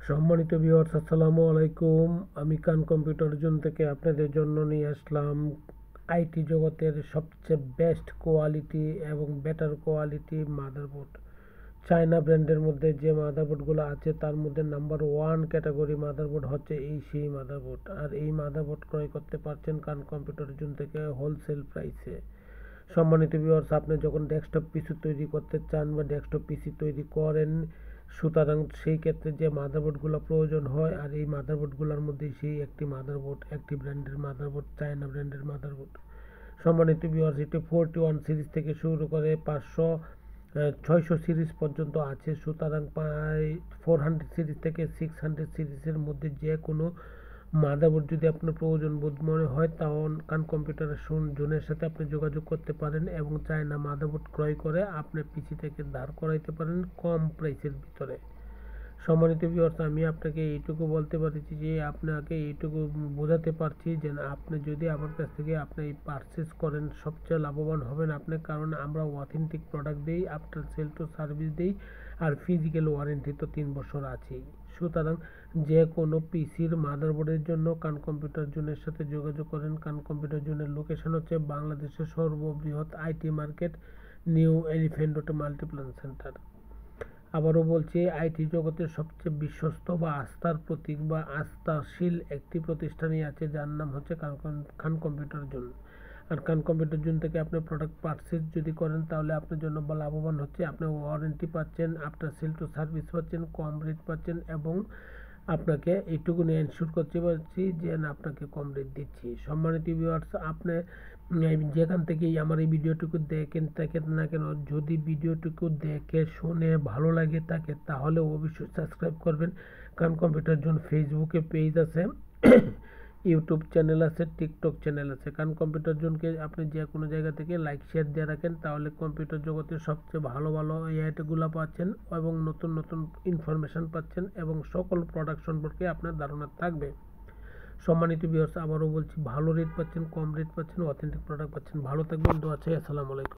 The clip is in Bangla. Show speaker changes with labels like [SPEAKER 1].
[SPEAKER 1] সম্মানিত ভিউয়ার্স, আসসালামু আলাইকুম। আমি কান কম্পিউটার জোন থেকে আপনাদের জন্য নিয়ে আসলাম আইটি জগতের সবচেয়ে বেস্ট কোয়ালিটি এবং বেটার কোয়ালিটি মাদারবোর্ড। চায়না ব্র্যান্ডের মধ্যে যে মাদারবোর্ডগুলো আছে তার মধ্যে নাম্বার 1 ক্যাটাগরি মাদারবোর্ড হচ্ছে সেই মাদারবোর্ড। আর এই মাদারবোর্ড ক্রয় করতে পারছেন কান কম্পিউটার জোন থেকে হোলসেল প্রাইসে। সম্মানিত ভিউয়ার্স, আপনি যখন ডেস্কটপ পিসি তৈরি করতে চান বা ডেস্কটপ পিসি তৈরি করেন, সুতরাং সেই ক্ষেত্রে যে মাদারবোর্ডগুলো প্রয়োজন হয়, আর এই মাদারবোর্ডগুলোর মধ্যে সেই একটি মাদারবোর্ড, একটি ব্র্যান্ডের মাদারবোর্ড, চায়না ব্র্যান্ডের মাদারবোর্ড। সম্মানিত ভিউয়ার্স, এটি 41 সিরিজ থেকে শুরু করে 500 600 সিরিজ পর্যন্ত আছে। সুতরাং প্রায় 400 সিরিজ থেকে 600 সিরিজের মধ্যে যে কোনো মাদারবোর্ড যদি আপনার প্রয়োজন বোধ মনে হয়, তাহলে কান কম্পিউটারের জোনের সাথে আপনি যোগাযোগ করতে পারেন এবং চায়না মাদারবোর্ড ক্রয় করে আপনি পিসি থেকে দাঁড় করাইতে পারেন কম প্রাইসের ভিতরে। সম্মানিত ভিউয়ার্স, আমি আপনাকে এইটুকু বলতে পারছি যে আপনাকে এইটুকু বোঝাতে পারছি যে আপনি যদি আমার কাছ থেকে আপনি এই পারচেস করেন, সবচেয়ে লাভবান হবেন আপনি, কারণ আমরা অথেন্টিক প্রোডাক্ট দিই, আফটার সেল টু সার্ভিস দিই, আর ফিজিক্যাল ওয়ারেন্টি তো 3 বছর আছেই। সুতরাং যে কোনো পিসির মাদারবোর্ডের জন্য কান কম্পিউটার জোনের সাথে যোগাযোগ করেন। কান কম্পিউটার জোনের লোকেশন হচ্ছে বাংলাদেশের সর্ববৃহৎ IT market, new elephant road Multiplan centre. আবারও বলছি, আইটি জগতের সবচেয়ে বিশ্বস্ত বা আস্থার প্রতীক বা আস্থাশীল একটি প্রতিষ্ঠানই আছে, যার নাম হচ্ছে খান কম্পিউটার জোন। আর খান কম্পিউটার জোন থেকে আপনি প্রোডাক্ট পারচেজ যদি করেন, তাহলে আপনার জন্য লাভবান হচ্ছে, আপনি ওয়ারেন্টি পাচ্ছেন, আফটার সেল টু সার্ভিস পাচ্ছেন, কম রেট পাচ্ছেন, এবং আপনাকে এইটুকু নিয়ে এনশিওর করতে পারছি যে আপনাকে কম রেট দিচ্ছি। সম্মানিত ভিউয়ার্স, আপনি যেখান থেকেই আমার এই ভিডিওটুকু দেখেন না কেন, যদি ভিডিওটুকু দেখে শুনে ভালো লাগে থাকে, তাহলে অবশ্যই সাবস্ক্রাইব করবেন। কারণ কম্পিউটার জোন ফেসবুকে পেজ আছে, ইউটিউব চ্যানেল আছে, টিকটক চ্যানেল আছে। কারণ কম্পিউটার জোনকে আপনি যে কোনো জায়গা থেকে লাইক শেয়ার দিয়ে রাখেন, তাহলে কম্পিউটার জগতের সবচেয়ে ভালো ভালো এআইগুলো পাচ্ছেন এবং নতুন নতুন ইনফরমেশান পাচ্ছেন এবং সকল প্রোডাক্ট সম্পর্কে আপনার ধারণা থাকবে। সম্মানিত ভিউয়ার্স, আবারও বলছি, ভালো রেট পাচ্ছেন, কম রেট পাচ্ছেন, অথেন্টিক প্রোডাক্ট পাচ্ছেন। ভালো থাকবেন, দোয়া চাই। আসসালামু আলাইকুম।